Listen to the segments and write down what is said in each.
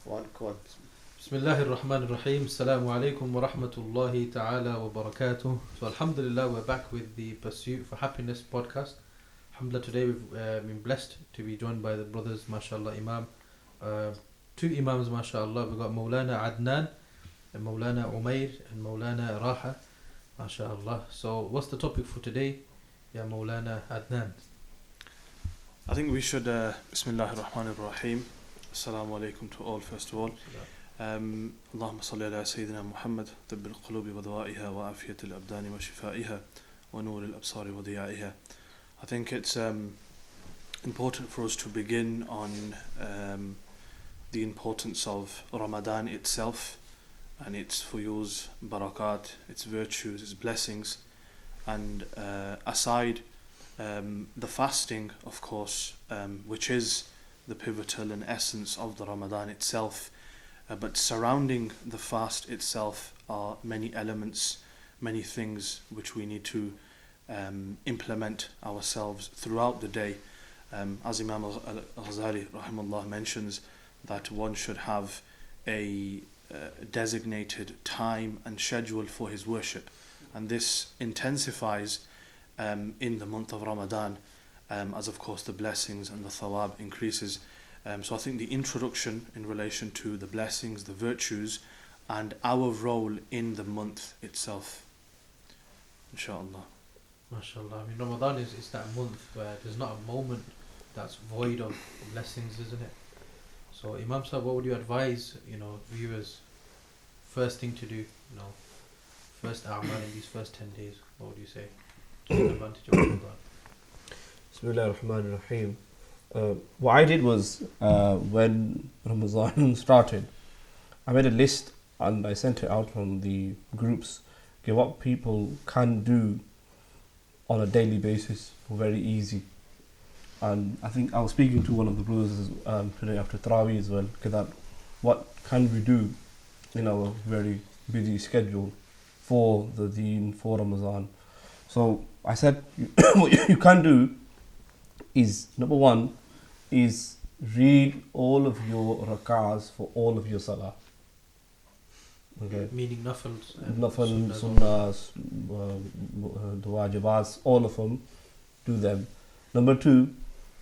One. Bismillahir Rahmanir Rahim. Assalamu alaikum wa rahmatullahi ta'ala wa barakatuh. So alhamdulillah, we're back with the Pursuit for Happiness podcast. Alhamdulillah, today we've been blessed to be joined by the brothers, mashallah, Imam. Two Imams, mashallah. We've got Molana Adnan, and Molana Omair, and Molana Rahad, mashallah. So what's the topic for today? Ya Molana Adnan. I think we should, Bismillahir Rahmanir Rahim. Assalamu alaikum to all, first of all. Allahumma salli ala Sayyidina Muhammad, tibb al-qulubi wa dawa'iha wa afiyat al-abdani wa shifaiha wa nur al-absari wa diya'iha. I think it's important for us to begin on the importance of Ramadan itself and its fuyuz, barakat, its virtues, its blessings, and aside the fasting, of course, which is the pivotal and essence of the Ramadan itself, but surrounding the fast itself are many elements, many things which we need to implement ourselves throughout the day. As Imam al-Ghazali rahimahullah mentions, that one should have a designated time and schedule for his worship, and this intensifies in the month of Ramadan, as of course the blessings and the thawab increases. So I think the introduction in relation to the blessings, the virtues, and our role in the month itself, inshallah. MashaAllah. I mean, Ramadan is that month where there's not a moment that's void of blessings, isn't it? So Imam Sahib, what would you advise, viewers, first thing to do, first a'mal in these first 10 days? What would you say? Take advantage of Ramadan. Bismillah ar-Rahman ar-Rahim. What I did was, when Ramadan started, I made a list and I sent it out on the groups, what people can do on a daily basis, very easy. And I think I was speaking to one of the brothers today after Taraweeh as well, that what can we do in our very busy schedule for the deen, for Ramadan. So I said, what you can do is, number one, is read all of your rak'ahs for all of your salah. Okay. Meaning nafils, sunnahs, the wajibats, all of them, do them. Number two,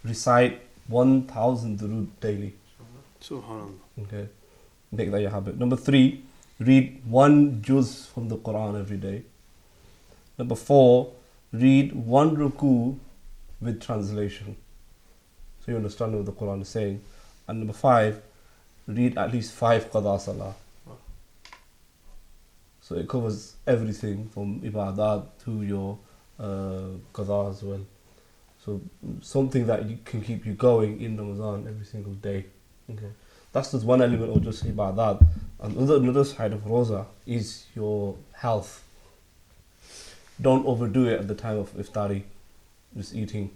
recite 1,000 durood daily. Subhanallah. Okay, make that your habit. Number three, read one juz from the Quran every day. Number four, read one ruku with translation, so you understand what the Quran is saying. And number five, read at least 5 qada salah. So it covers everything from ibadat to your qada as well. So something that you can keep you going in Ramadan every single day. Okay, that's just one element of just ibadat. And another side of roza is your health. Don't overdo it at the time of iftari, just eating.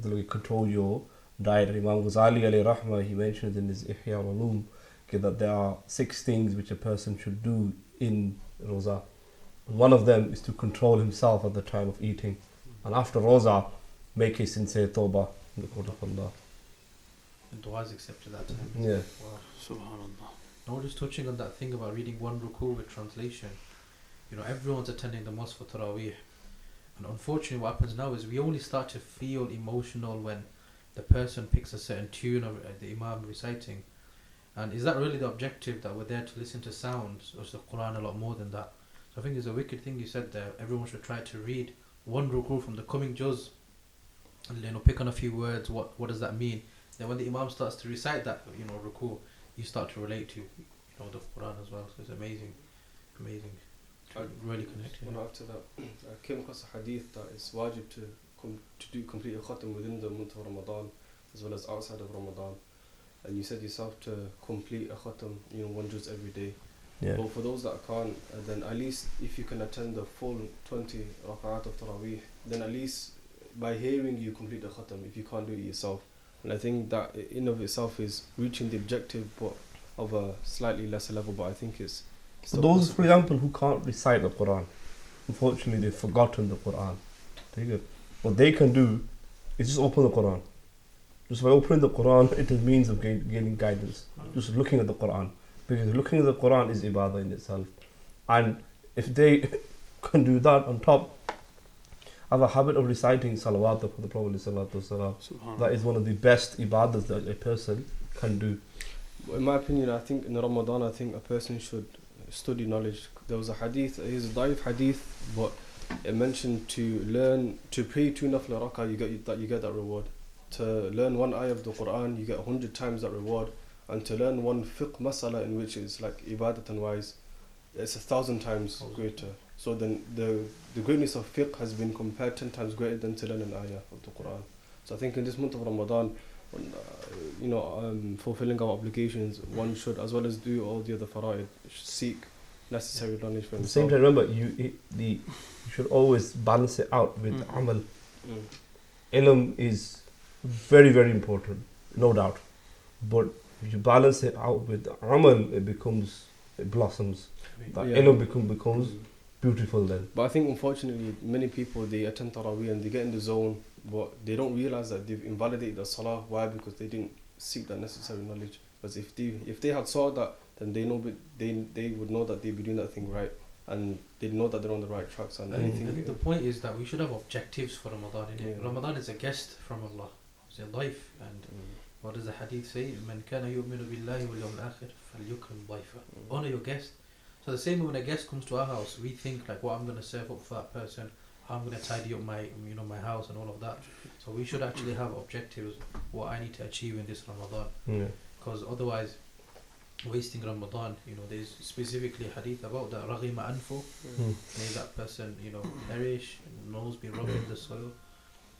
Control your diet. Imam Ghazali alayhi rahmah, he mentions in his Ihya al-Ulum that there are 6 things which a person should do in roza. One of them is to control himself at the time of eating, and after roza, make a sincere tawbah in the court of Allah. And dua is accepted that time. Yeah. Wow. Subhanallah. Now just touching on that thing about reading one ruku with translation. Everyone's attending the mosque for Taraweeh. And unfortunately what happens now is we only start to feel emotional when the person picks a certain tune of the Imam reciting. And is that really the objective, that we're there to listen to sounds, or is the Quran a lot more than that? So I think it's a wicked thing you said there. Everyone should try to read one ruku from the coming juz and pick on a few words. What does that mean? Then when the Imam starts to recite that ruku, you start to relate to the Quran as well. So it's amazing. Really connected. After that, I came across a hadith that it's wajib to complete a khatam within the month of Ramadan as well as outside of Ramadan. And you said yourself to complete a khatam, one juz every day. Yeah. But for those that can't, then at least if you can attend the full 20 rak'at of Taraweeh, then at least by hearing you complete the khatam if you can't do it yourself. And I think that in of itself is reaching the objective, but of a slightly lesser level. But I think it's For those, for example, who can't recite the Quran, unfortunately they've forgotten the Quran. What they can do is just open the Quran Just by opening the Quran, it is means of gaining guidance. Just looking at the Quran. Because looking at the Quran is ibadah in itself. And if they can do that on top, have a habit of reciting salawat for the Prophet ﷺ, that is one of the best ibadahs that a person can do. In my opinion, I think in Ramadan, I think a person should study knowledge. There was a hadith, it is a daif hadith, but it mentioned to pray 2 nafla rak'ah, you get that reward. To learn 1 ayah of the Quran, you get 100 times that reward. And to learn 1 fiqh masala, in which is like ibadatan wise, it's 1,000 times greater. So then the greatness of fiqh has been compared 10 times greater than to learn an ayah of the Quran. So I think in this month of Ramadan, fulfilling our obligations, one should, as well as do all the other fara'id, seek necessary knowledge for At the himself. same time, remember, you should always balance it out with amal. Ilm is very, very important, no doubt. But if you balance it out with amal, it blossoms. That ilm becomes beautiful then. But I think unfortunately many people, they attend Taraweeh and they get in the zone, but they don't realize that they've invalidated the salah. Why? Because they didn't seek that necessary knowledge. Because if they had sought that, then they would know that they'd be doing that thing right, and they know that they're on the right tracks. And anything. I think the point is that we should have objectives for Ramadan. Ramadan is a guest from Allah. It's a life, and what does the Hadith say? Man kana yu'minu billahi wal yawmil akhir falyukrim dayfa. Honor your guest. So the same way when a guest comes to our house, we think like what I'm going to serve up for that person, how I'm going to tidy up my house and all of that. So we should actually have objectives, what I need to achieve in this Ramadan. Because otherwise, wasting Ramadan, there's specifically hadith about that raghima anfu, may that person, perish, nose be rubbed in the soil.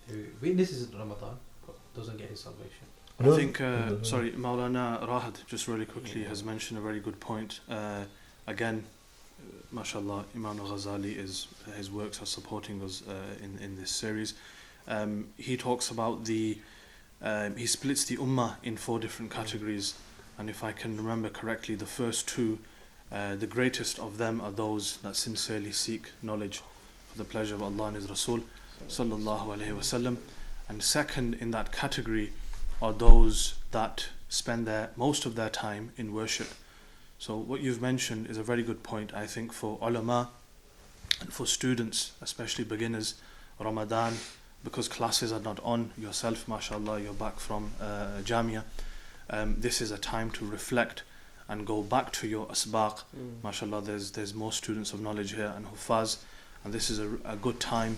Who witnesses Ramadan but doesn't get his salvation. I think, Molana Rahad, just really quickly, has mentioned a very good point. Again, mashallah, Imam al-Ghazali, his works are supporting us in this series. He talks about he splits the ummah in 4 different categories, and if I can remember correctly, the first 2, the greatest of them are those that sincerely seek knowledge for the pleasure of Allah and His Rasul sallallahu alaihi wasallam, and second in that category are those that spend most of their time in worship. So what you've mentioned is a very good point, I think, for ulama and for students, especially beginners. Ramadan, because classes are not on, yourself, mashallah, you're back from Jamia. This is a time to reflect and go back to your asbaq. Mashallah, there's more students of knowledge here and hufaz, and this is a good time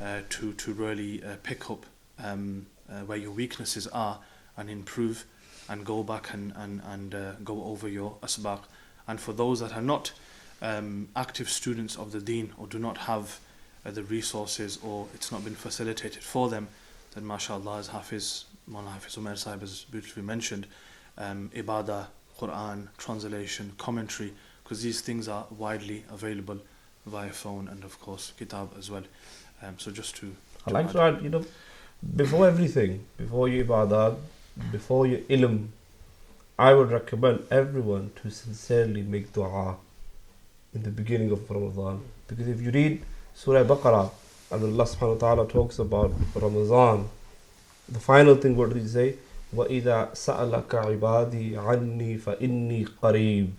to really pick up where your weaknesses are and improve and go back and go over your asbaq. And for those that are not active students of the deen or do not have the resources, or it's not been facilitated for them, then mashallah, as Hafiz Omair Sahib has beautifully mentioned, ibadah, Quran, translation, commentary, because these things are widely available via phone and of course kitab as well. So just to I like to add, before everything, before your ibadah, before your ilm, I would recommend everyone to sincerely make dua in the beginning of Ramadan. Because if you read Surah Baqarah, and Allah subhanahu wa ta'ala talks about Ramadan, the final thing, what did he say? وَإِذَا سَأَلَكَ عِبَادِي عَنِّي فَإِنِّي قَرِيبٌ.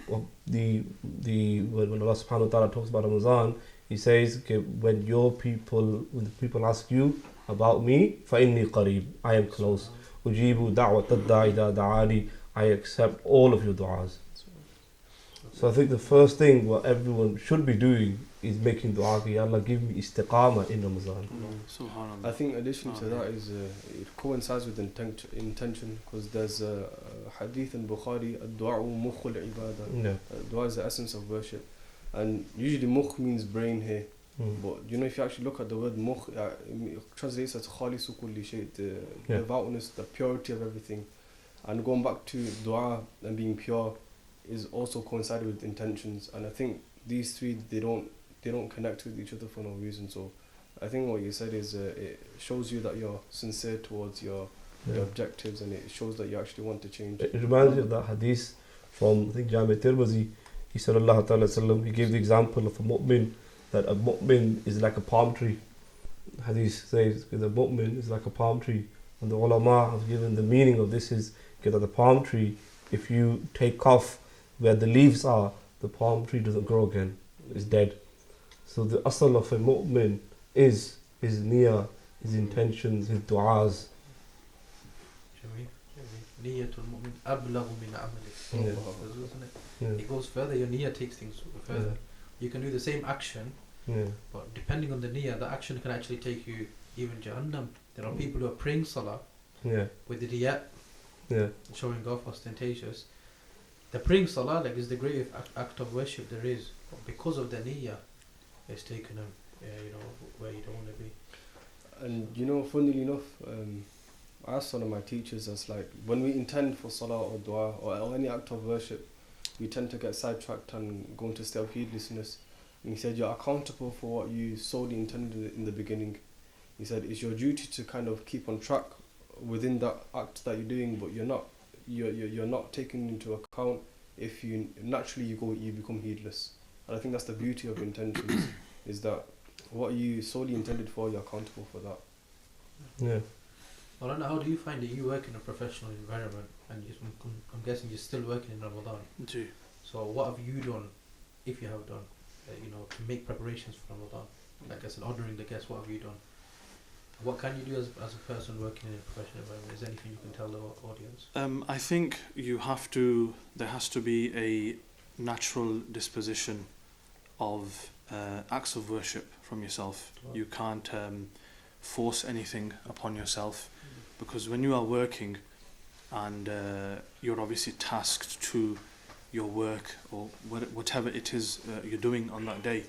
When Allah subhanahu wa ta'ala talks about Ramadan, he says, when the people ask you about me, فَإِنِّي قَرِيبٌ, I am close. أُجِيبُ دَعْوَةَ الدَّاعِ إِذَا دَعَانِي, I accept all of your du'as. So I think the first thing what everyone should be doing is making dua, Ya Allah, give me istiqamah in Ramadan. I think addition to that is it coincides with intention, because there's a hadith in Bukhari, ad-du'a'u mukhul ibadah. Dua is the essence of worship, and usually mukh means brain here. But if you actually look at the word mukh, it translates as khalisu kulli shay, the devoutness, the purity of everything. And going back to dua and being pure is also coincided with intentions, and I think these 3 they don't connect with each other for no reason. So I think what you said is it shows you that you're sincere towards your objectives, and it shows that you actually want to change. It reminds me of that hadith from, I think, Jami Tirmizi. He said, Allah Ta'ala Sallam, he gave the example of a mu'min, that a mu'min is like a palm tree. Hadith says that a mu'min is like a palm tree. And the ulama have given the meaning of this is that the palm tree, if you take off where the leaves are, the palm tree doesn't grow again, it's dead. So the asal of a mu'min is his niyyah, his intentions, his du'as. Niyyatul mu'min ablagu min amali. Yeah. It goes further, your niyyah takes things further. Yeah. You can do the same action, but depending on the niyyah, the action can actually take you even Jahannam. There are people who are praying salah with the riyat, showing off, ostentatious. The praying salah is the greatest act of worship there is, but because of the niyyah, it's taken them, where you don't want to be. And funnily enough, I asked one of my teachers, as when we intend for salah or dua or any act of worship, we tend to get sidetracked and go into a state of heedlessness. And he said, you're accountable for what you solely intended in the beginning. He said, it's your duty to kind of keep on track within that act that you're doing, but you're not taking into account if you become heedless. And I think that's the beauty of intentions, is that what you solely intended for, you're accountable for that. Yeah. Molana, how do you find that you work in a professional environment, and I'm guessing you're still working in Ramadan? Gee. So what have you done, if you have done, to make preparations for Ramadan? Like I said, ordering the guests, what have you done? What can you do as a person working in a professional environment? Is there anything you can tell the audience? I think there has to be a natural disposition of acts of worship from yourself. You can't force anything upon yourself, because when you are working and you're obviously tasked to your work or whatever it is you're doing on that day,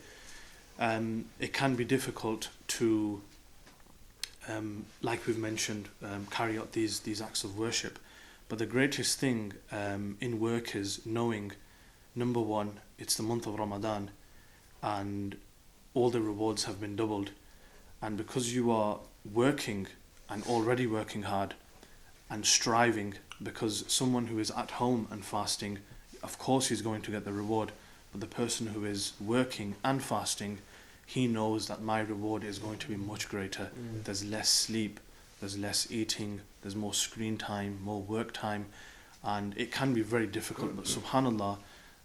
it can be difficult to, like we've mentioned, carry out these acts of worship. But the greatest thing in work is knowing, number one, it's the month of Ramadan and all the rewards have been doubled. And because you are working and already working hard and striving, because someone who is at home and fasting, of course he's going to get the reward, but the person who is working and fasting, he knows that my reward is going to be much greater. There's less sleep, there's less eating, there's more screen time, more work time, and it can be very difficult. But subhanallah,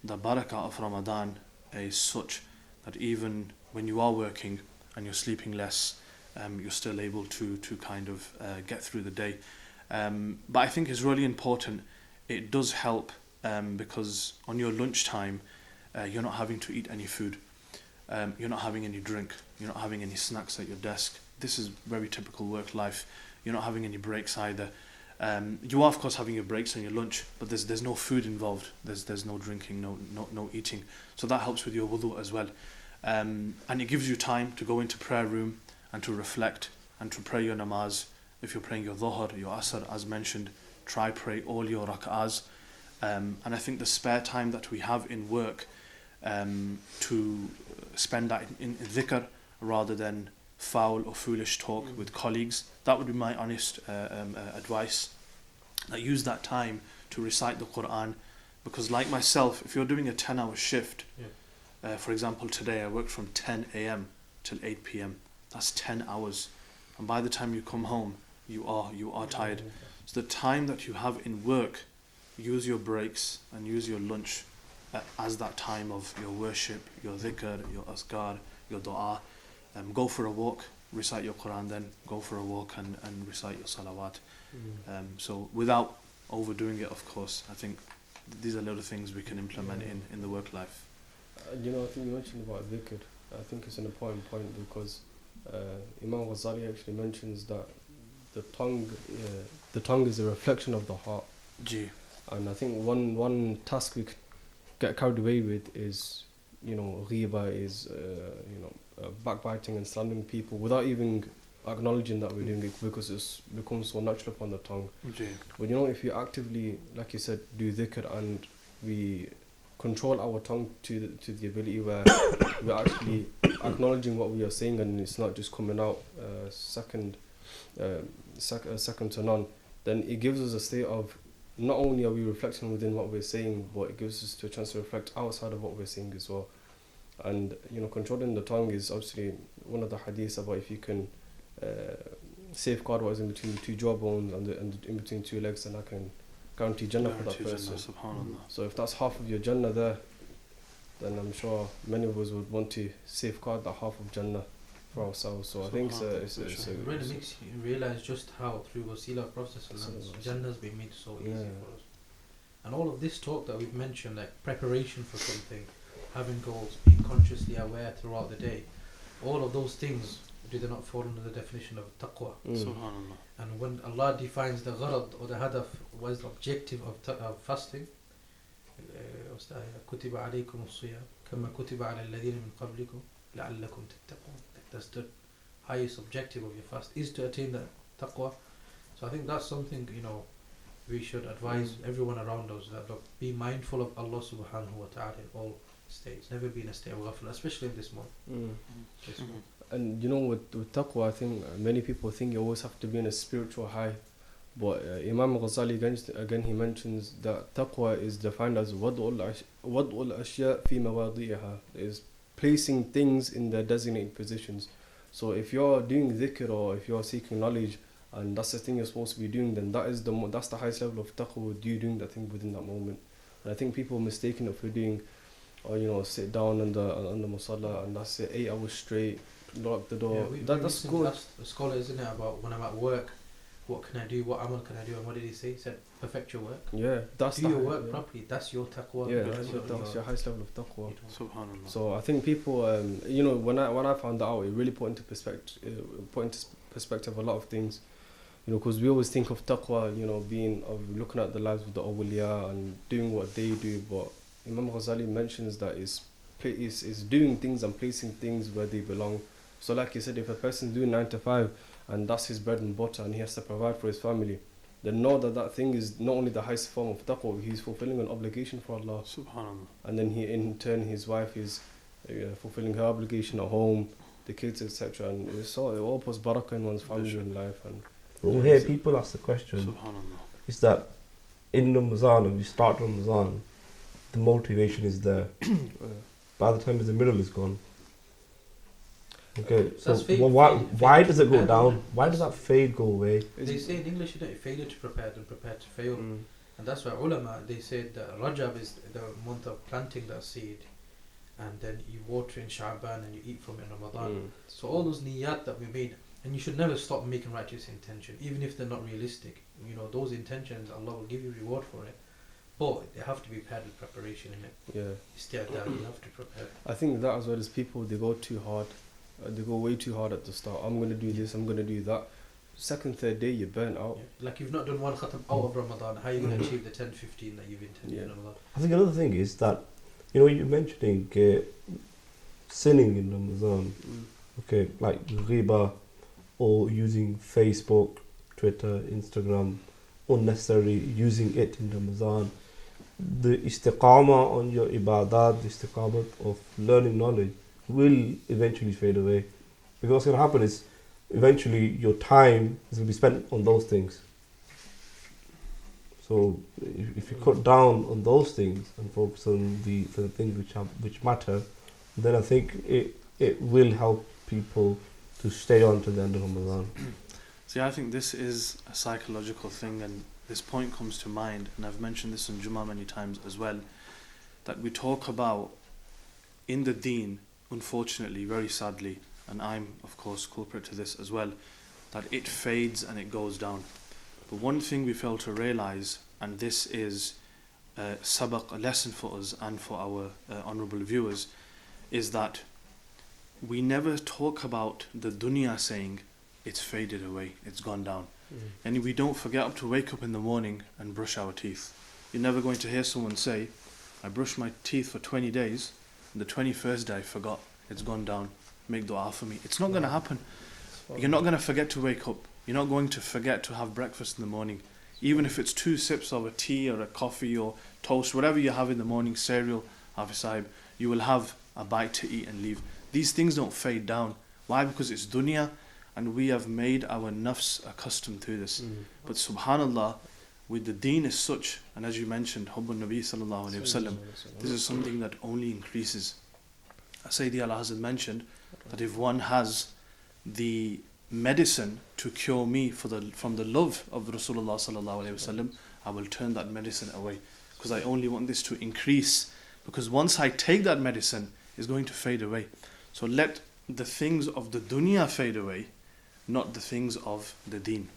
the barakah of Ramadan is such that even when you are working and you're sleeping less, you're still able to kind of get through the day. But I think it's really important. It does help because on your lunchtime, you're not having to eat any food. You're not having any drink. You're not having any snacks at your desk. This is very typical work life. You're not having any breaks either. You are of course having your breaks on your lunch, but there's no food involved. There's no drinking, no eating. So that helps with your wudu as well. And it gives you time to go into prayer room and to reflect and to pray your namaz. If you're praying your dhuhr, your asr, as mentioned, try pray all your rak'ahs. And I think the spare time that we have in work, to spend that in dhikr rather than foul or foolish talk with colleagues, that would be my honest advice. Use that time to recite the Quran, because like myself, if you're doing a 10-hour shift, for example today I worked from 10 a.m. till 8 p.m. That's 10 hours, and by the time you come home you are tired. So the time that you have in work, use your breaks and use your lunch as that time of your worship, your dhikr, your azkar, your dua. Go for a walk, recite your Quran, then go for a walk and recite your salawat. So without overdoing it, of course. I think these are little things we can implement in the work life. I think you mentioned about dhikr. I think it's an important point, because Imam Ghazali actually mentions that the tongue is a reflection of the heart. And I think one task we could get carried away with is, ghiba, is backbiting and slandering people without even acknowledging that we're doing it, because it's become so natural upon the tongue. But if you actively, like you said, do dhikr and we control our tongue to the ability where we're actually acknowledging what we are saying and it's not just coming out second to none, then it gives us a state of, not only are we reflecting within what we're saying, but it gives us a chance to reflect outside of what we're saying as well. And controlling the tongue is obviously one of the hadiths about if you can safeguard what is in between the two jawbones and in between two legs, and I can guarantee Jannah for that person. Subhanallah. So if that's half of your Jannah there, then I'm sure many of us would want to safeguard that half of Jannah for ourselves. So I think it really makes you realise just how through wasila process Jannah has been made so easy for us. And all of this talk that we've mentioned, like preparation for something, having goals, being consciously aware throughout the day, all of those things, do they not fall under the definition of taqwa? Subhanallah. And when Allah defines the gharad or the hadaf, what is the objective of fasting? كُتِبَ عَلَيْكُمُ الصِّيَامُ كَمَا كُتِبَ عَلَى الَّذِينَ مِنْ قَبْلِكُمْ لَعَلَّكُمْ تَتَّقُونَ. That's the highest objective of your fast, is to attain that taqwa. So I think that's something, we should advise everyone around us, that look, be mindful of Allah subhanahu wa ta'ala in all states. Never be in a state of ghafla, especially in this month. And with taqwa, I think many people think you always have to be in a spiritual high. But Imam Ghazali again he mentions that taqwa is defined as wad'ul ashya fi mawadi'iha, is placing things in their designated positions. So if you're doing dhikr or if you're seeking knowledge and that's the thing you're supposed to be doing, then that's the highest level of taqwa, you doing that thing within that moment. And I think people mistaken it for doing, sit down on the musalla and that's it, 8 hours straight, lock the door. That's good. That's the scholar, isn't it, about when I'm at work, what can I do, what amal can I do, and what did he say? He said, perfect your work. Yeah, do your work properly. That's your taqwa. Yeah, that's your highest level of taqwa. Subhanallah. So I think people, when I found that out, it really put into perspective a lot of things. Because we always think of taqwa, being of looking at the lives of the awliya and doing what they do, but Imam Ghazali mentions that is doing things and placing things where they belong. So like you said, if a person's doing 9 to 5 and that's his bread and butter and he has to provide for his family, then know that thing is not only the highest form of taqwa, he's fulfilling an obligation for Allah. Subhanallah. And then in turn his wife is fulfilling her obligation at home, the kids, etc. And it all puts barakah in one's family and life. And well, here people ask the question, is that in Ramadan, when we start Ramadan, the motivation is there. By the time the middle is gone. Okay, so why does it go down? Why does that fade go away? They say in English, failure to prepare than prepare to fail. And that's why ulama, they said that Rajab is the month of planting that seed, and then you water in Sha'ban and you eat from it in Ramadan. So all those niyat that we made, and you should never stop making righteous intention, even if they're not realistic. Those intentions, Allah will give you reward for it. But they have to be paired with preparation in it. Yeah. Instead of that, you have to prepare. I think that as well as people, they go too hard. They go way too hard at the start. I'm going to do this, I'm going to do that. Second, third day, you're burnt out. Yeah. Like you've not done one khatam out of Ramadan, how are you going to achieve the 10, 15 that you've intended in Ramadan? I think another thing is that, you're mentioning sinning in Ramadan. Okay, like ghiba or using Facebook, Twitter, Instagram, unnecessarily using it in Ramadan. The istiqamah on your ibadat, the istiqamah of learning knowledge will eventually fade away. Because what's going to happen is eventually your time is going to be spent on those things. So if you cut down on those things and focus on the things which matter, then I think it will help people to stay on to the end of Ramadan. See, I think this is a psychological thing, and this point comes to mind, and I've mentioned this in Jummah many times as well, that we talk about in the deen, unfortunately, very sadly, and I'm of course culprit to this as well, that it fades and it goes down. But one thing we fail to realize, and this is a lesson for us and for our honorable viewers, is that we never talk about the dunya saying it's faded away, it's gone down. And we don't forget to wake up in the morning and brush our teeth. You're never going to hear someone say, I brushed my teeth for 20 days, and the 21st day I forgot, it's gone down, make dua for me. It's not going to happen. You're not going to forget to wake up. You're not going to forget to have breakfast in the morning. Even if it's 2 sips of a tea or a coffee or toast, whatever you have in the morning, cereal, Hafiz, you will have a bite to eat and leave. These things don't fade down. Why? Because it's dunya, and we have made our nafs accustomed to this. But subhanallah, with the deen as such, and as you mentioned, Hubbun Nabi sallallahu alayhi wa sallam, this is something that only increases. Sayyidi Al-Hazad mentioned that if one has the medicine to cure me from the love of Rasulullah sallallahu alaihi wasallam, I will turn that medicine away, because I only want this to increase, because once I take that medicine, it's going to fade away. So let the things of the dunya fade away, not the things of the deen.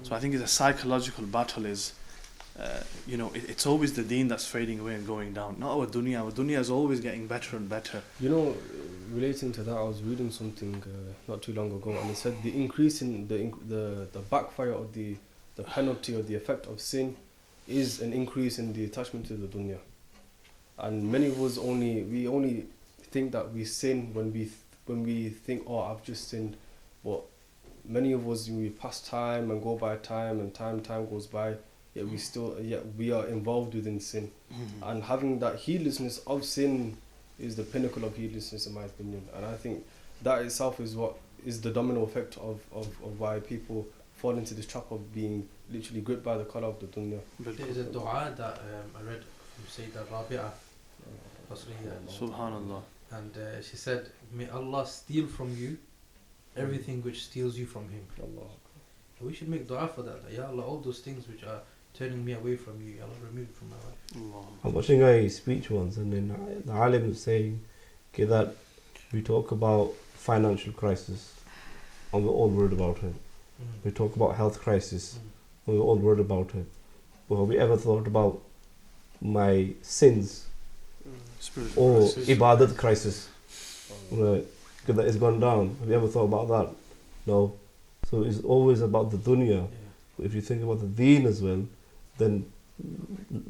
So I think it's a psychological battle is, it's always the deen that's fading away and going down, not our dunya. Our dunya is always getting better and better. Relating to that, I was reading something not too long ago, and it said the increase in the backfire of the penalty or the effect of sin is an increase in the attachment to the dunya. And many of us only think that we sin when we think, oh, I've just sinned. But many of us, we pass time and go by time, and time goes by, yet we are involved within sin. Mm-hmm. And having that heedlessness of sin is the pinnacle of heedlessness, in my opinion. And I think that itself is what is the domino effect of why people fall into this trap of being literally gripped by the collar of the dunya. There's a dua that I read from Sayyidah Rabi'ah Subhanallah. And she said, may Allah steal from you everything which steals you from Him. Allah. We should make dua for that. Ya Allah, all those things which are turning me away from you, Ya Allah, remove it from my life. Allah. I'm watching a speech once, and then the alim was saying that we talk about financial crisis, and we're all worried about it. We talk about health crisis, and we're all worried about it. But have we ever thought about my sins or ibadat crisis? Right, because that has gone down. Have you ever thought about that? No. So it's always about the dunya. Yeah. If you think about the deen as well, then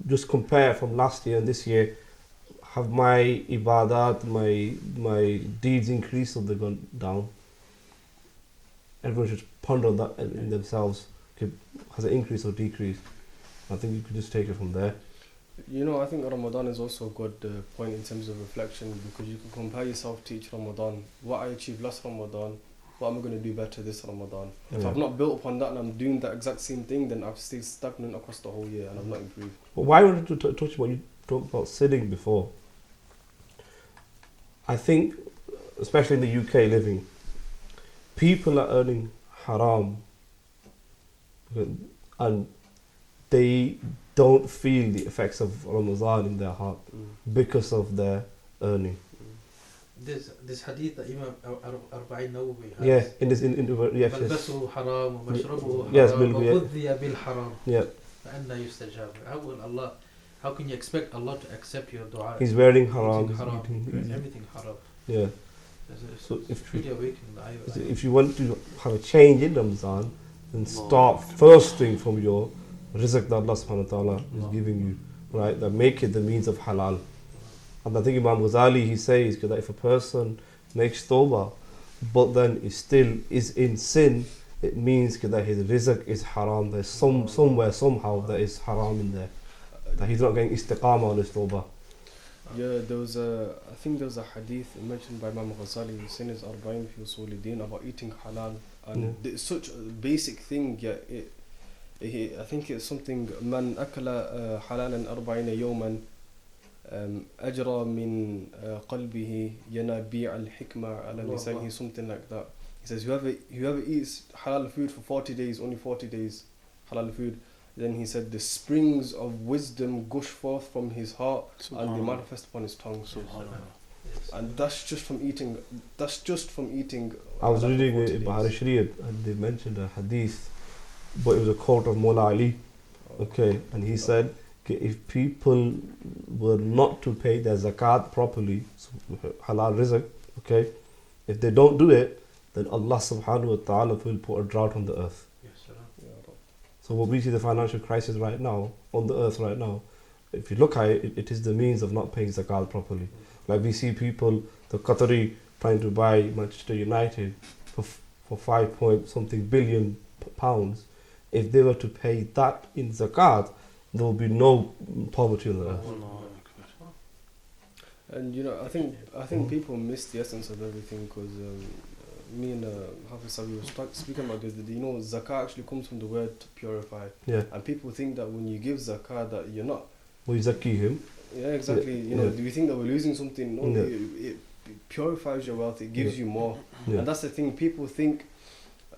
just compare from last year and this year. Have my ibadat, my deeds increased or they gone down? Everyone should ponder that in themselves. Okay, has it increased or decreased? I think you could just take it from there. I think Ramadan is also a good point in terms of reflection, because you can compare yourself to each Ramadan. What I achieved last Ramadan, what am I going to do better this Ramadan? If I've not built upon that and I'm doing that exact same thing, then I've stayed stagnant across the whole year and I've not improved. But why wanted to touch what you talked about sinning before? I think, especially in the UK living, people are earning haram and they don't feel the effects of Ramadan in their heart because of their earning. This hadith that Imam Arba'in Nawawi has. Yeah, yes. ملبسه حرام ومشربه Yes, حرام yeah. وغذي بالحرام Yeah. فأنى يستجاب. How can you expect Allah to accept your dua? He's wearing haram. Eating He's haram, eating. everything haram. Yeah. So So it's really awakening. If you want to have a change in Ramadan, then start first thing from your rizq that Allah subhanahu wa ta'ala is giving you, right? That make it the means of halal. And I think Imam Ghazali, he says that if a person makes tawbah, but then is still is in sin, it means that his rizq is haram. There's somewhere, somehow, there is haram in there. That he's not getting istiqamah on his tawbah. Yeah, I think there was a hadith mentioned by Imam Ghazali, saying his Arba'in fi Usul Din, about eating halal. And it's such a basic thing, I think it's something, Man akala halalan 40 yawman أجرى من قلبه ينابيع الحكمة على لسانه, something like that. He says whoever eats halal food for 40 days, only 40 days halal food, then he said the springs of wisdom gush forth from his heart and they manifest upon his tongue. And that's just from eating. I was reading Bahari Sharif and they mentioned a hadith, but it was a quote of Mullah Ali. Okay, and he said, if people were not to pay their zakat properly, so halal rizq, okay, if they don't do it, then Allah subhanahu wa ta'ala will put a drought on the earth. So what we see the financial crisis right now, on the earth right now, if you look at it, it is the means of not paying zakat properly. Like we see people, the Qatari trying to buy Manchester United for 5 point something billion pounds. If they were to pay that in zakat, there will be no poverty on the earth. And I think people miss the essence of everything, because me and Hafiz were speaking about this. Zakat actually comes from the word to purify. Yeah. And people think that when you give zakat that you're not. Well, you zakih him. Yeah, exactly. Do we think that we're losing something? No, it purifies your wealth. It gives you more. Yeah. And that's the thing. People think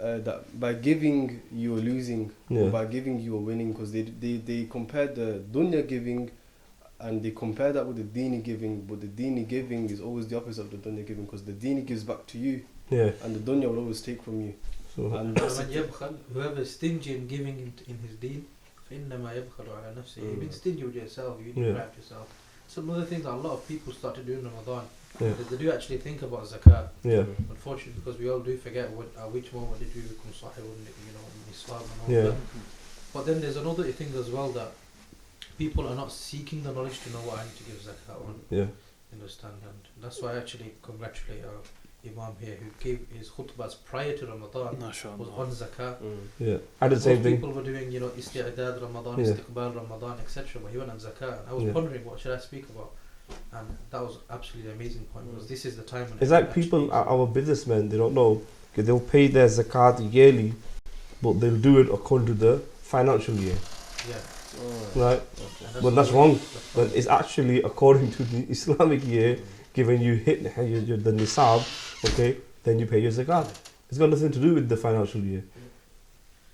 that by giving you are losing, Yeah. or by giving you are winning, because they compare the dunya giving and they compare that with the dini giving, but the dini giving is always the opposite of the dunya giving, because the dini gives back to you Yeah. and the dunya will always take from you. So, And that's ومن يبخل, whoever is stingy in giving in his deen, فإنما يبخل على نفسه. You've been stingy with yourself, you Yeah. deprive yourself. Some other things that a lot of people started doing in Ramadan, Yeah. they do actually think about zakat. yeah. Unfortunately, because we all do forget at which moment did we become sahib, Islam and all Yeah. that. But then there's another thing as well, that people are not seeking the knowledge to know what I need to give zakat on. Yeah. Understand, and that's why I actually congratulate our Imam here, who gave his khutbahs prior to Ramadan, was MashaAllah. on zakat. Yeah. I did the same Most thing. people were doing, isti'adad Ramadan, Yeah. istiqbal Ramadan, etc. But he went on zakat. And I was Yeah. pondering, what should I speak about? And that was absolutely amazing point, because this is the time when It's like people, our businessmen, they don't know. Okay, they'll pay their zakat yearly, but they'll do it according to the financial year. Yeah. Right? And But that's wrong. But it's actually according to the Islamic year. Given you hit the nisab, okay, then you pay your zakat. It's got nothing to do with the financial year.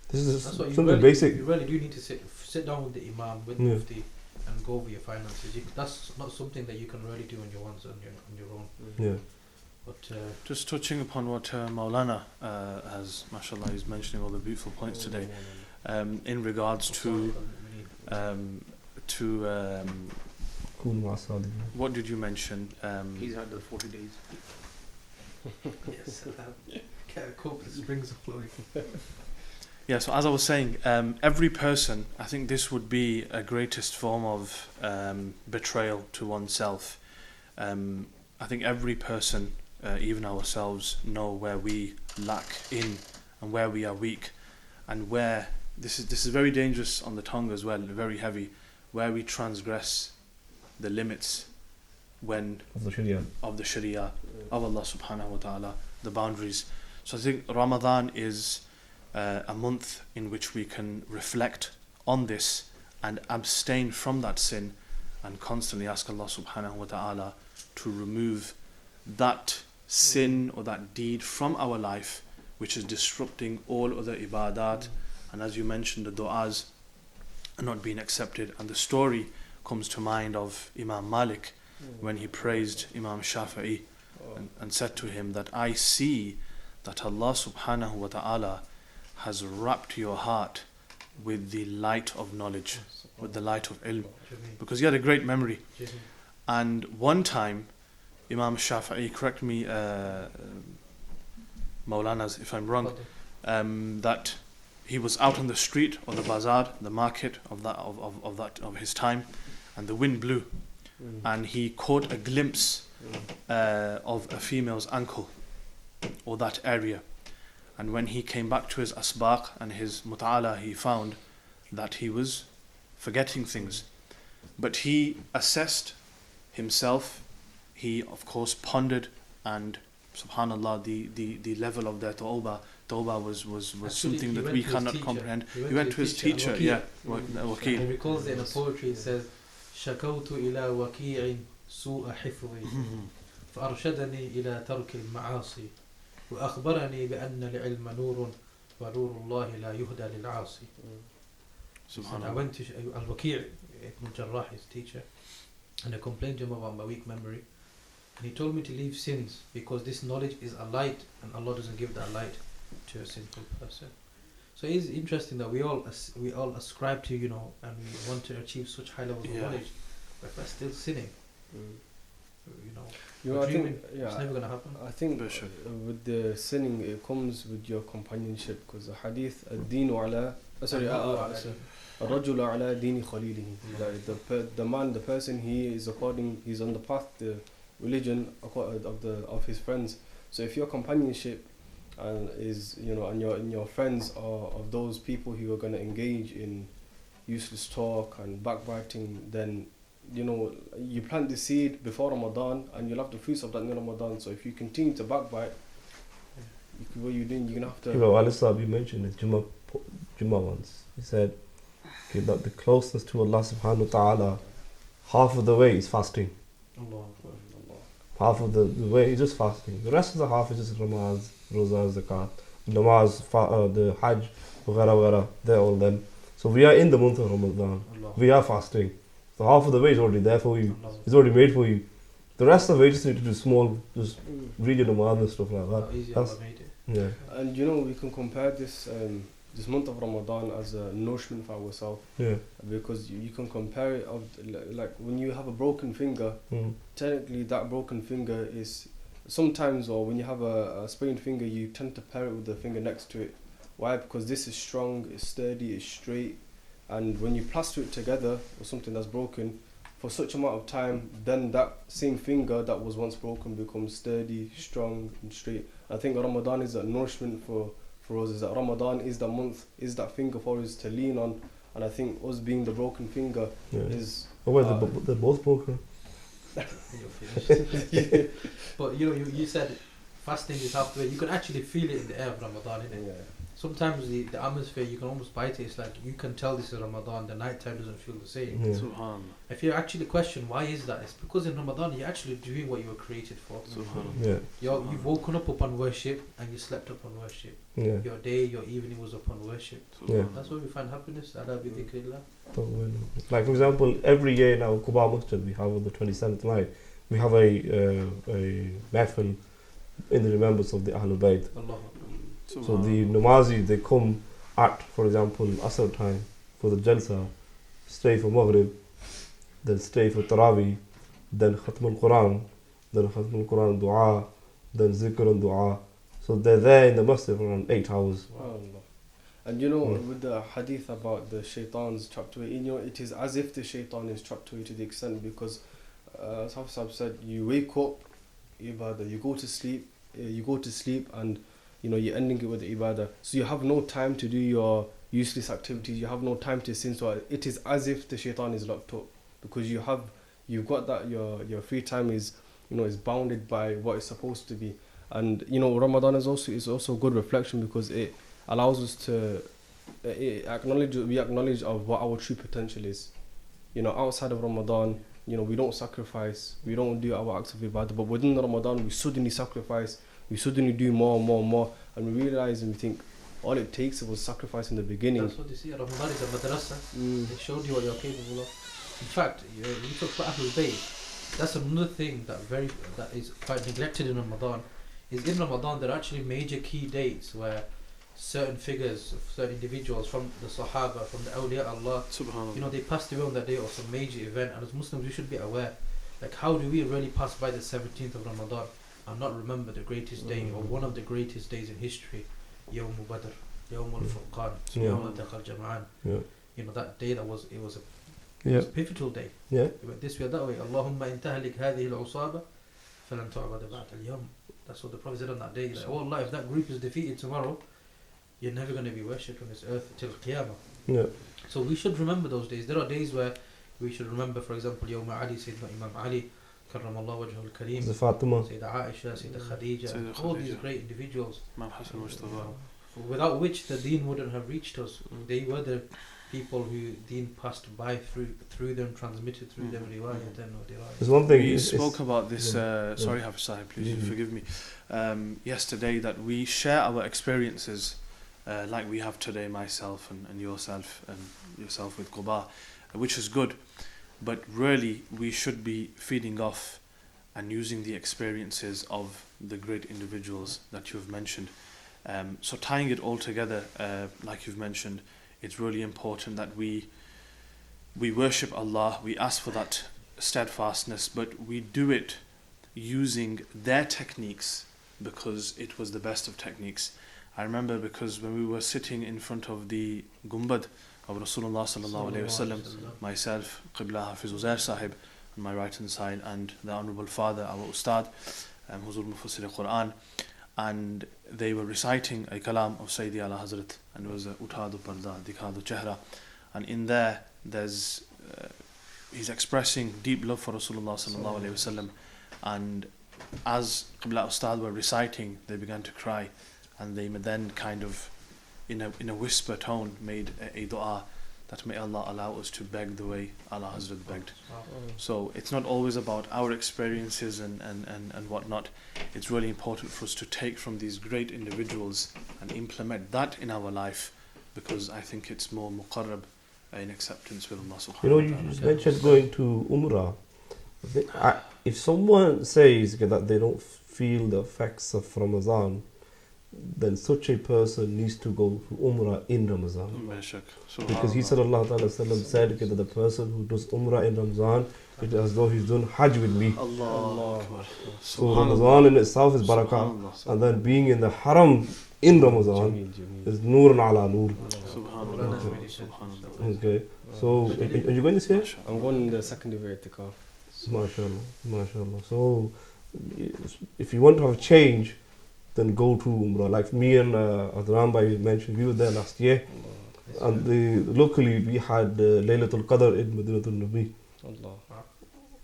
This is That's what you something really, basic. You really do need to sit down with the Imam, with Yeah. Mufti, and go over your finances. That's not something that you can really do on your own. Yeah. But Just touching upon what Molana has, mashallah, he's mentioning all the beautiful points today. In regards to what did you mention? He's had the 40 days. yes, get a cope that springs flowing. Yeah, so as I was saying, every person, I think this would be a greatest form of betrayal to oneself. I think every person, even ourselves, know where we lack in and where we are weak, and where this is very dangerous on the tongue as well, very heavy, where we transgress the limits Of the Sharia. of the Sharia of Allah subhanahu wa ta'ala, the boundaries. So I think Ramadan is a month in which we can reflect on this and abstain from that sin, and constantly ask Allah subhanahu wa ta'ala to remove that sin or that deed from our life which is disrupting all other ibadat. And as you mentioned, the du'as are not being accepted. And the story comes to mind of Imam Malik when he praised Imam Shafi'i and said to him that I see that Allah subhanahu wa ta'ala has wrapped your heart with the light of knowledge, with the light of ilm, because he had a great memory. And one time Imam Shafi'i, correct me Molanas if I'm wrong, that he was out on the street or the bazaar, the market of his time, and the wind blew, and he caught a glimpse of a female's ankle or that area. And when he came back to his asbaq and his muta'ala, he found that he was forgetting things. But he assessed himself, he of course pondered, and subhanallah, the level of their tawbah was Actually, something he that went we to his cannot teacher. comprehend. He went to his teacher, yeah, And Waqi'. he recalls it in a poetry. It says, شكوت إلى وكيع سوء حفظي فأرشدني إلى ترك المعاصي وأخبرني بأن العلم نور ونور الله لا يهدى للعاصي. I went to Al-Waqi' Ibn Jarrah, his teacher, and I complained to him about my weak memory, and he told me to leave sins because this knowledge is a light and Allah doesn't give that light to a sinful person. So it is interesting that we all ascribe to, and we want to achieve such high levels of knowledge, but if we're still sinning, I think, it's never going to happen. I think with the sinning, it comes with your companionship, because the hadith, الدين على الرجل على دين خليله. The man, the person, he's on the path, the religion of his friends. So if your companionship is, and your friends are of those people who are going to engage in useless talk and backbiting, then you plant the seed before Ramadan and you'll have the fruits of that in Ramadan. So if you continue to backbite, what you're doing, you're going to have to... You mentioned it, Jummah once. He said that the closeness to Allah subhanahu wa ta'ala, half of the way is fasting. Allah. Half of the way is just fasting. The rest of the half is just Ramaz, Roza, Zakat. namaz, the Hajj, wagara, they're all then. So we are in the month of Ramadan. Allah. We are fasting. So half of the way is already there for you. Allah. It's already made for you. The rest of it, you just need to do small, just read your namaz and stuff like that. How easy That's- Allah made it. Yeah, And we can compare this this month of Ramadan as a nourishment for ourselves, yeah. because you can compare it of like when you have a broken finger. Mm. Technically, that broken finger is sometimes, or when you have a sprained finger, you tend to pair it with the finger next to it. Why? Because this is strong, it's sturdy, it's straight, and when you plaster it together with something that's broken for such amount of time, then that same finger that was once broken becomes sturdy, strong, and straight. I think Ramadan is a nourishment for us. Is that Ramadan is the month, is that finger for us to lean on, and I think us being the broken finger Yeah. is. Oh, well, they're both broken. You're finished. But you said fasting is halfway. You can actually feel it in the air of Ramadan, innit? Yeah. Sometimes the atmosphere, you can almost bite it. It's like you can tell this is Ramadan. The night time doesn't feel the same. Yeah. Subhanallah. If you actually question why is that, it's because in Ramadan you're actually doing what you were created for. Subhanallah. Yeah, You've woken up upon worship and you slept upon worship. yeah. Your day, your evening was upon worship. Yeah. That's where we find happiness. Ala bi dhikrillah. Like for example, every year now, Quba Masjid, we have on the 27th night, we have a mahfil in the remembrance of the Ahlul Bayt. Allah. So the Namazi, they come at, for example, Asr time for the Jalsa, stay for Maghrib, then stay for Taraweeh, then Khatm al-Quran, then Khatm al-Quran Dua, then Zikr and Dua. So they're there in the masjid for around 8 hours. SubhanAllah. And with the hadith about the shaitan's trapped away, it is as if the shaitan is trapped away to the extent because, as Hafiz said, you wake up, ibadah, you go to sleep, and you're ending it with the ibadah. So you have no time to do your useless activities. You have no time to sin. So it is as if the shaitan is locked up because you've got that your free time is bounded by what it's supposed to be. And Ramadan is also a good reflection because it allows us to acknowledge of what our true potential is. Outside of Ramadan, we don't sacrifice, we don't do our acts of ibadah, but within Ramadan we suddenly sacrifice, we suddenly do more and more and more, and we realize and we think all it takes was sacrifice in the beginning. That's what you see. Ramadan is a madrasa. It showed you what you're capable of. In fact, you talk about Ahlul Bayt. That's another thing that is quite neglected in Ramadan. Is in Ramadan there are actually major key dates where certain figures, certain individuals from the Sahaba, from the Awliya Allah, Subhanallah. they passed away on that day or some major event. And as Muslims, we should be aware. Like, how do we really pass by the 17th of Ramadan and not remember the greatest day or one of the greatest days in history? Yawm Badr, Yawm al-Furqan, Yeah. Yawm al-Taqal Jama'an. Yeah. That day it was a Yeah. pivotal day. Yeah. It went this way or that way. Allahumma intahlik hadhihi al-usaba falan tu'bad ba'd al-yawm. That's what the Prophet said on that day. Like, oh Allah, if that group is defeated tomorrow, you're never going to be worshipped on this earth till Qiyamah. Yeah. So we should remember those days. There are days where we should remember, for example, Yawm Ali, Sayyidina Imam Ali, Karramallahu wajhul al-Kareem, The Fatima. Sayyida Aisha, Sayyida Khadija, Sayyida all these Khadija. great individuals, Imam Hassan Mustafa. without which the deen wouldn't have reached us. They were the people who deen passed by through them, transmitted through them, riwayat and dirayat. There's one thing. We it's- spoke about this, yeah. sorry Hafiz Sahib, please Mhm. forgive me, yesterday, that we share our experiences like we have today, myself and yourself with Quba, which is good, but really we should be feeding off and using the experiences of the great individuals that you've mentioned. So tying it all together, like you've mentioned, it's really important that we worship Allah, we ask for that steadfastness, but we do it using their techniques because it was the best of techniques. I remember because when we were sitting in front of the Gumbad of Rasulullah sallallahu alaihi wasallam, myself, Qibla Hafiz Omair Sahib on my right hand side, and the Honourable Father, our Ustad, Huzur Mufassir Quran, and they were reciting a kalam of Sayyidi Ala Hazrat, and it was Uthadu Parda, Dikhadu Chehra, and in there's he's expressing deep love for Rasulullah sallallahu alaihi wasallam, and as Qibla Ustad were reciting, they began to cry, and they then kind of in a whisper tone made a dua that may Allah allow us to beg the way Allah Hazrat begged. So it's not always about our experiences and whatnot. It's really important for us to take from these great individuals and implement that in our life, because I think it's more muqarrab in acceptance with Allah subhanahu wa ta'ala. You mentioned going to Umrah. If someone says that they don't feel the effects of Ramadan, then such a person needs to go to Umrah in Ramadan. Because he sallallahu alaihi wasallam said that the person who does Umrah in Ramadan, it is as though he's done Hajj with me. Allah. So Ramadan in itself is barakah, and then being in the Haram in Ramadan is Noor ala Noor. Okay. So are you going this year? I'm going in the second day of Itikaf. MashaAllah. So if you want to have a change, then go to Umrah. Like me and Adnan mentioned, we were there last year, and locally we had Laylatul Qadr in Madinatul Nabi.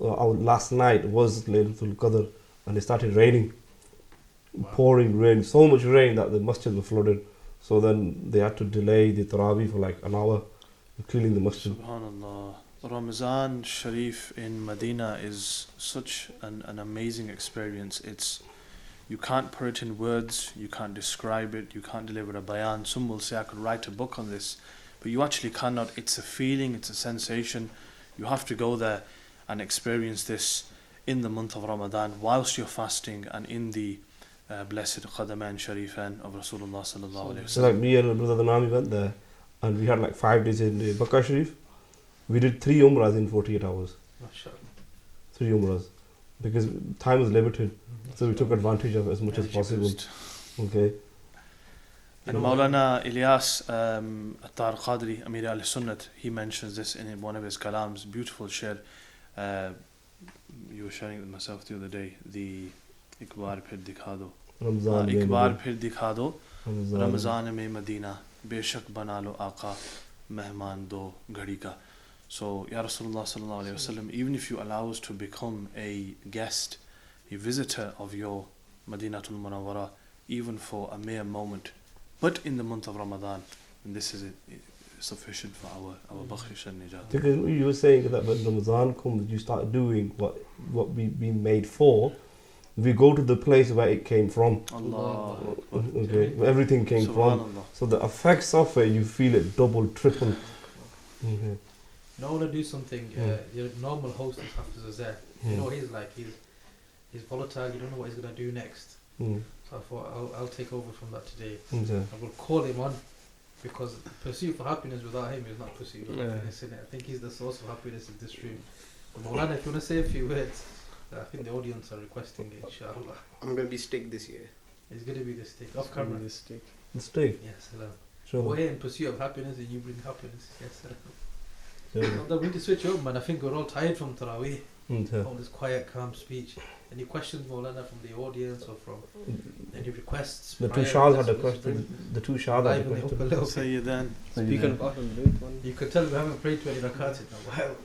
Our last night was Laylatul Qadr, and it started raining, pouring rain, so much rain that the masjid was flooded. So then they had to delay the Taraweeh for like an hour, cleaning the masjid. Subhanallah. Ramazan Sharif in Medina is such an amazing experience. You can't put it in words, you can't describe it, you can't deliver a bayan. Some will say I could write a book on this, but you actually cannot. It's a feeling, it's a sensation. You have to go there and experience this in the month of Ramadan whilst you're fasting and in the blessed Qadaman Sharifain of Rasulullah sallallahu alayhi wa So like me and brother Adnan went there, and we had like 5 days in Makkah Sharif. We did 3 Umrahs in 48 hours. 3 Umrahs. Because time was limited. So we took advantage of it as much as possible. Okay. And Molana Ilyas Attar Qadri, Amir al Sunnat, he mentions this in one of his kalams, beautiful share. You were sharing it with myself the other day. The Ikbar Phir Dikhado. Ikbar Phir Dikhado. Ramazan mein Madina. Beshak banalo Aqa. Mehman do ghadi ka. So, Ya Rasulullah sallallahu alayhi wa sallam, even if you allow us to become a guest, a visitor of your Madinatul Munawwara, even for a mere moment, but in the month of Ramadan, and this is sufficient for our bakhshish and nijat. Because you were saying that when Ramadan comes, you start doing what we've been made for. We go to the place where it came from. Allah. Okay, where everything came from. So the effects of it, you feel it double, triple. Okay. I want to do something. Your normal host is Hafiz is there. You know what he's like. He's volatile. You don't know what he's gonna do next. So I thought I'll take over from that today. I will call him on, because the pursuit for happiness without him is not pursuit of happiness. Innit? I think he's the source of happiness in this room. Molana, if you want to say a few words, I think the audience are requesting it. Inshallah. I'm gonna be stick this year. It's gonna be the stick off camera. The stick. The stick. Yes, hello. Sure. We're in pursuit of happiness, and you bring happiness. Yes, hello. We need to switch up, man. I think we're all tired from Taraweeh. All this quiet, calm speech. Any questions, Molana, from the audience or from any requests? The two Shahs had a question. The two Shahs had a question. Say you then. Speaking of Ahlul one. You could tell we haven't prayed 20 rakats in a while.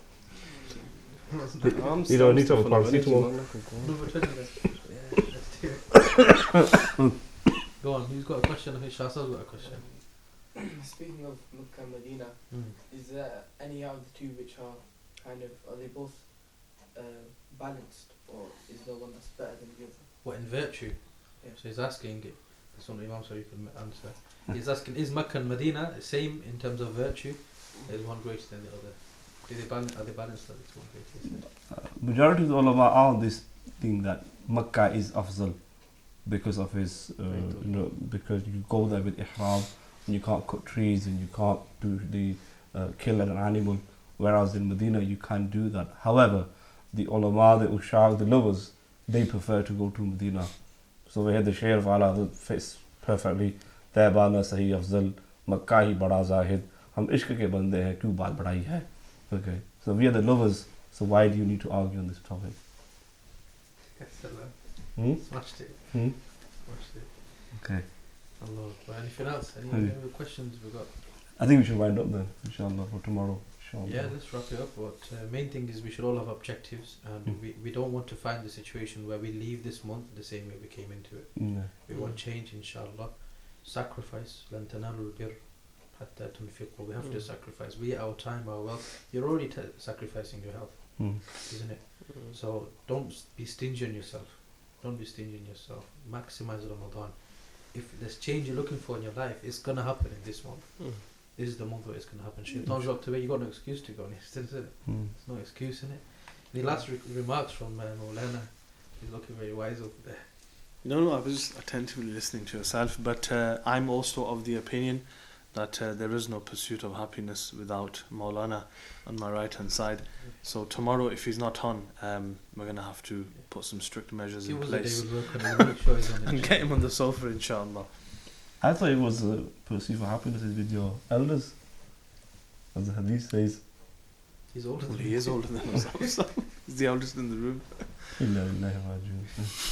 You don't need to have a paracetamol. Number 20 then. Yeah, let's do it. Go on, who's got a question? I think Shahzad's got a question. Speaking of Makkah and Medina, is there any out of the two which are are they both balanced, or is there one that's better than the other? What, in virtue? Yeah. So he's asking, that's one Imam, so you can answer. He's asking, is Makkah and Medina the same in terms of virtue? Is one greater than the other? Are they balanced that it's one greater? Majority of the ulama are on this thing that Makkah is afzal because of his, because you go there with ihram, and you can't cut trees and you can't do the kill an animal, whereas in Medina you can't do that. However, the ulama, the ushaq, the lovers, they prefer to go to Medina. So we had the share of Allah that fits perfectly. Taibana sahi afzal, Makkah hi bada zahid. Hum ishq ke bande hain, kyun baat badai hai? Okay. So we are the lovers. So why do you need to argue on this topic? Smashed it. Smashed it. Okay. Allah. Anything else? Any other questions we got? I think we should wind up then, inshallah, for tomorrow. Inshallah. Yeah, let's wrap it up. But main thing is we should all have objectives, and we don't want to find the situation where we leave this month the same way we came into it. We want change, inshallah. Sacrifice, lan tanalul birr حتى تنفقوا. We have to Mm. sacrifice. Our time, our wealth. You're already sacrificing your health, isn't it? So don't be stingy on yourself. Don't be stingy on yourself. Maximize Ramadan. If there's change you're looking for in your life, it's gonna happen in this month. This is the month where it's gonna happen. Shaitan's locked away. You got no excuse to go. There's no excuse in it. The last remarks from Molana. He's looking very wise over there. No, I was attentively listening to yourself, but I'm also of the opinion that there is no pursuit of happiness without Molana on my right hand side. So tomorrow, if he's not on, we're going to have to put some strict measures in place Make sure he's on and get him on the sofa, inshallah. I thought it was a pursuit for happiness is with your elders, as the Hadith says. He's older than He is older than himself. He's the eldest in the room. إلا بالله راجعون.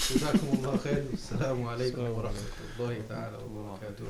جزاكم الله خير. السلام عليكم ورحمة الله تعالى وبركاته.